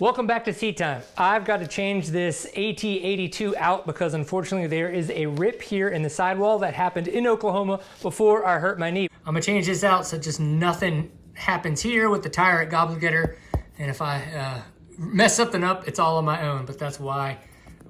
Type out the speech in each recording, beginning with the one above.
Welcome back to Seat Time. I've got to change this AT82 out because unfortunately there is a rip here in the sidewall that happened in Oklahoma before I hurt my knee. I'm gonna change this out so just nothing happens here with the tire at Gobblegetter, and if I mess something up, it's all on my own, but that's why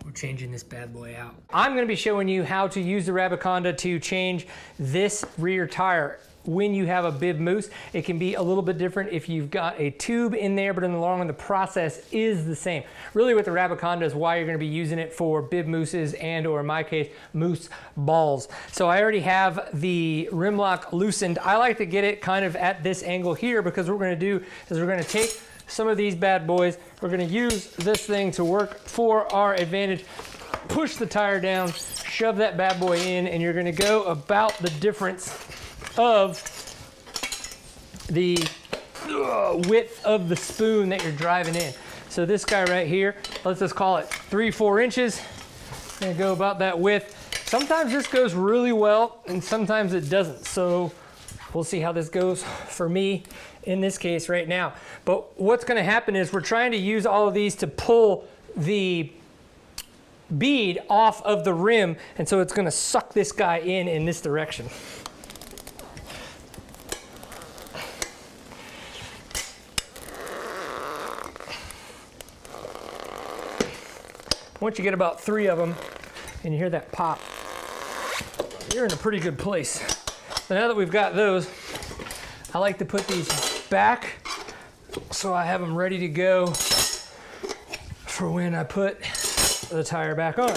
we're changing this bad boy out. I'm gonna be showing you how to use the Rabaconda to change this rear tire. When you have a bib mousse, it can be a little bit different if you've got a tube in there, but in the long run, the process is the same. Really with the Rabaconda is why you're gonna be using it for bib mousses and, or in my case, mousse balls. So I already have the rim lock loosened. I like to get it kind of at this angle here because what we're gonna do is we're gonna take some of these bad boys, we're gonna use this thing to work for our advantage, push the tire down, shove that bad boy in, and you're gonna go about the difference of the width of the spoon that you're driving in. So this guy right here, let's just call it 3-4 inches. Gonna go about that width. Sometimes this goes really well and sometimes it doesn't. So we'll see how this goes for me in this case right now. But what's gonna happen is we're trying to use all of these to pull the bead off of the rim, and so it's gonna suck this guy in this direction. Once you get about 3 of them and you hear that pop, you're in a pretty good place. So now that we've got those, I like to put these back so I have them ready to go for when I put the tire back on.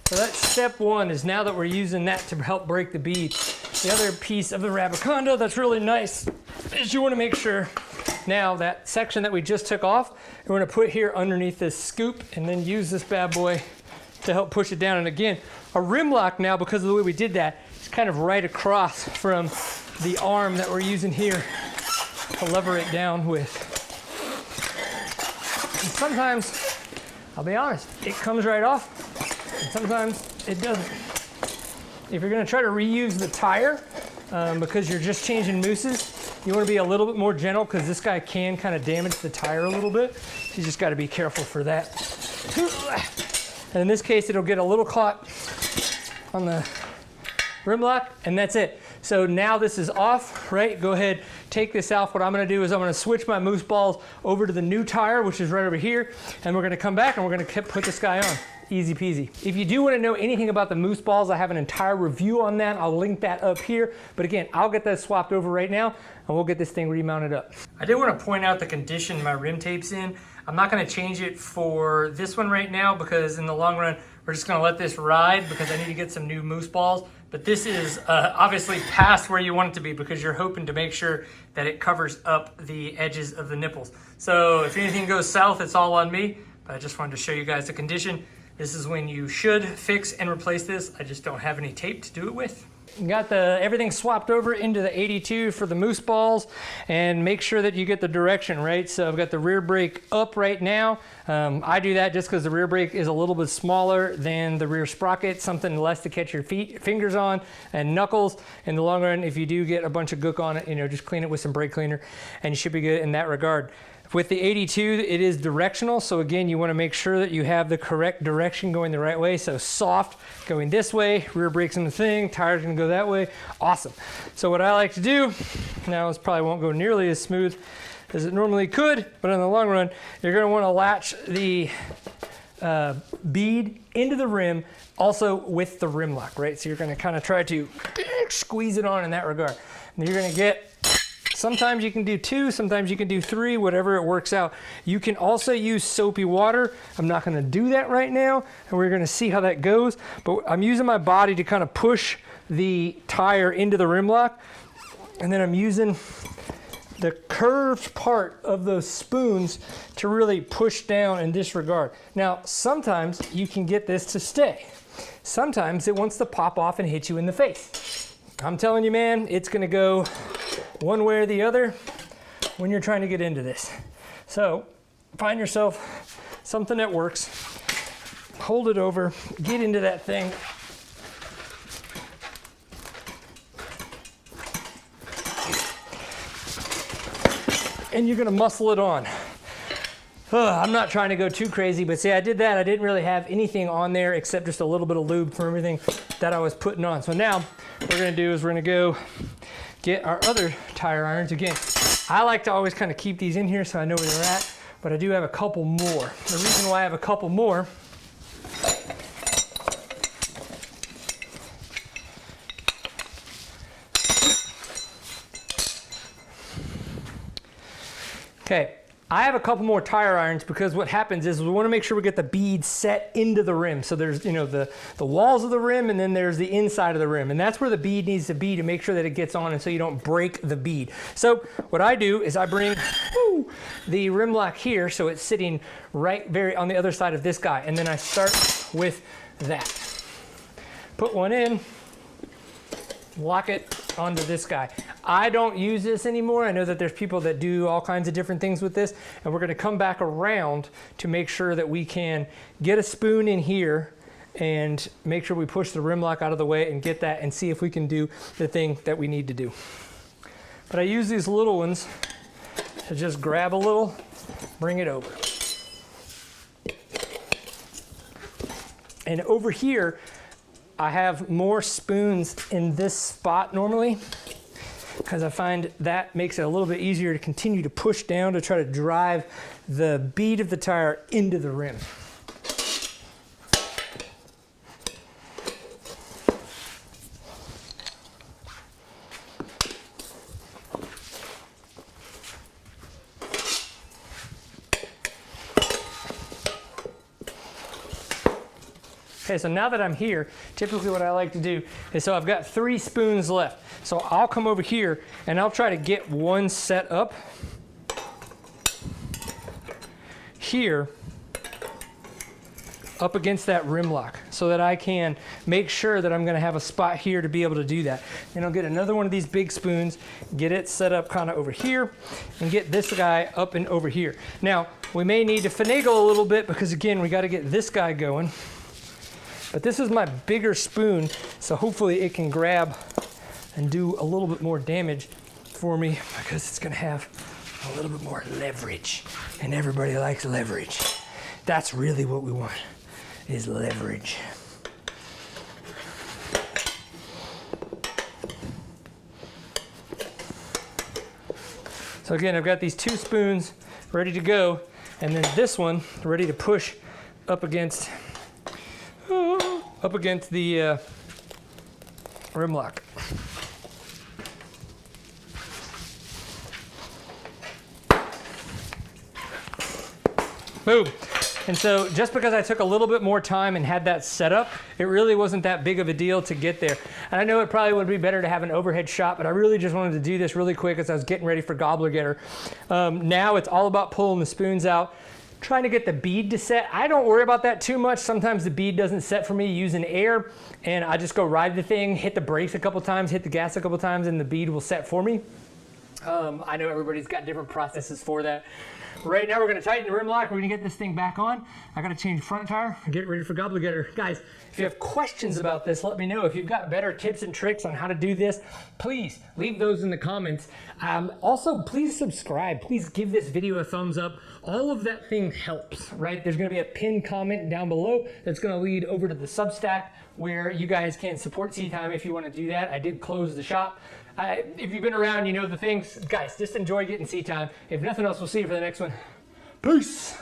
So that's step 1, is now that we're using that to help break the bead. The other piece of the Rabaconda that's really nice is you want to make sure now that section that we just took off, we're going to put here underneath this scoop and then use this bad boy to help push it down. And again, a rim lock now, because of the way we did that, is kind of right across from the arm that we're using here to lever it down with. And sometimes, I'll be honest, it comes right off, and sometimes it doesn't. If you're going to try to reuse the tire, because you're just changing mousses, you want to be a little bit more gentle because this guy can kind of damage the tire a little bit. You just got to be careful for that. And in this case, it'll get a little caught on the rim lock, and that's it. So now this is off, right? Go ahead, take this off. What I'm going to do is I'm going to switch my mousse balls over to the new tire, which is right over here, and we're going to come back and we're going to put this guy on. Easy peasy. If you do want to know anything about the mousse balls, I have an entire review on that. I'll link that up here. But again, I'll get that swapped over right now and we'll get this thing remounted up. I did want to point out the condition my rim tape's in. I'm not going to change it for this one right now because in the long run, we're just going to let this ride because I need to get some new mousse balls. But this is obviously past where you want it to be because you're hoping to make sure that it covers up the edges of the nipples. So if anything goes south, it's all on me. But I just wanted to show you guys the condition. This is when you should fix and replace this. I just don't have any tape to do it with. Got everything swapped over into the 82 for the mousse balls, and make sure that you get the direction right. So I've got the rear brake up right now. I do that just because the rear brake is a little bit smaller than the rear sprocket, something less to catch your fingers on and knuckles. In the long run, if you do get a bunch of gook on it, just clean it with some brake cleaner and you should be good in that regard. With the 82, it is directional. So again, you want to make sure that you have the correct direction going the right way. So soft going this way, rear brake's in the thing, tire's gonna go that way. Awesome. So what I like to do, now this probably won't go nearly as smooth as it normally could, but in the long run, you're gonna want to latch the bead into the rim, also with the rim lock, right? So you're gonna kind of try to squeeze it on in that regard. And you're gonna get, sometimes you can do 2, sometimes you can do 3, whatever it works out. You can also use soapy water. I'm not gonna do that right now, and we're gonna see how that goes, but I'm using my body to kind of push the tire into the rim lock, and then I'm using the curved part of those spoons to really push down in this regard. Now, sometimes you can get this to stay. Sometimes it wants to pop off and hit you in the face. I'm telling you, man, it's gonna go one way or the other when you're trying to get into this. So find yourself something that works, hold it over, get into that thing, and you're gonna muscle it on. I'm not trying to go too crazy, but see, I did that. I didn't really have anything on there except just a little bit of lube for everything that I was putting on. So now what we're gonna do is we're gonna go get our other tire irons. Again, I like to always kind of keep these in here so I know where they're at, but I do have a couple more. The reason why I have a couple more okay, I have a couple more tire irons because what happens is we want to make sure we get the bead set into the rim. So there's, you know, the walls of the rim, and then there's the inside of the rim. And that's where the bead needs to be to make sure that it gets on and so you don't break the bead. So what I do is I bring the rim lock here so it's sitting right very on the other side of this guy. And then I start with that. Put one in, lock it onto this guy. I don't use this anymore. I know that there's people that do all kinds of different things with this, and we're gonna come back around to make sure that we can get a spoon in here and make sure we push the rim lock out of the way and get that and see if we can do the thing that we need to do. But I use these little ones to just grab a little, bring it over. And over here, I have more spoons in this spot normally because I find that makes it a little bit easier to continue to push down to try to drive the bead of the tire into the rim. Okay, so now that I'm here, typically what I like to do is, so I've got 3 spoons left. So I'll come over here and I'll try to get one set up here up against that rim lock so that I can make sure that I'm gonna have a spot here to be able to do that. Then I'll get another one of these big spoons, get it set up kind of over here, and get this guy up and over here. Now, we may need to finagle a little bit because again, we gotta get this guy going. But this is my bigger spoon, so hopefully it can grab and do a little bit more damage for me because it's gonna have a little bit more leverage, and everybody likes leverage. That's really what we want, is leverage. So again, I've got these 2 spoons ready to go, and then this one ready to push up against the rim lock. Boom. And so just because I took a little bit more time and had that set up, it really wasn't that big of a deal to get there. And I know it probably would be better to have an overhead shot, but I really just wanted to do this really quick as I was getting ready for Gobbler Getter. Now it's all about pulling the spoons out, trying to get the bead to set. I don't worry about that too much. Sometimes the bead doesn't set for me using air, and I just go ride the thing, hit the brakes a couple times, hit the gas a couple times, and the bead will set for me. I know everybody's got different processes for that. Right now we're gonna tighten the rim lock. We're gonna get this thing back on. I gotta change front tire and get ready for Gobbler Getter. Guys, if you have questions about this, let me know. If you've got better tips and tricks on how to do this, please leave those in the comments. Also, please subscribe. Please give this video a thumbs up. All of that thing helps, right? There's gonna be a pinned comment down below that's gonna lead over to the Substack where you guys can support Sea Time if you wanna do that. I did close the shop. If you've been around, you know the things. Guys, just enjoy getting Sea Time. If nothing else, we'll see you for the next one. Peace.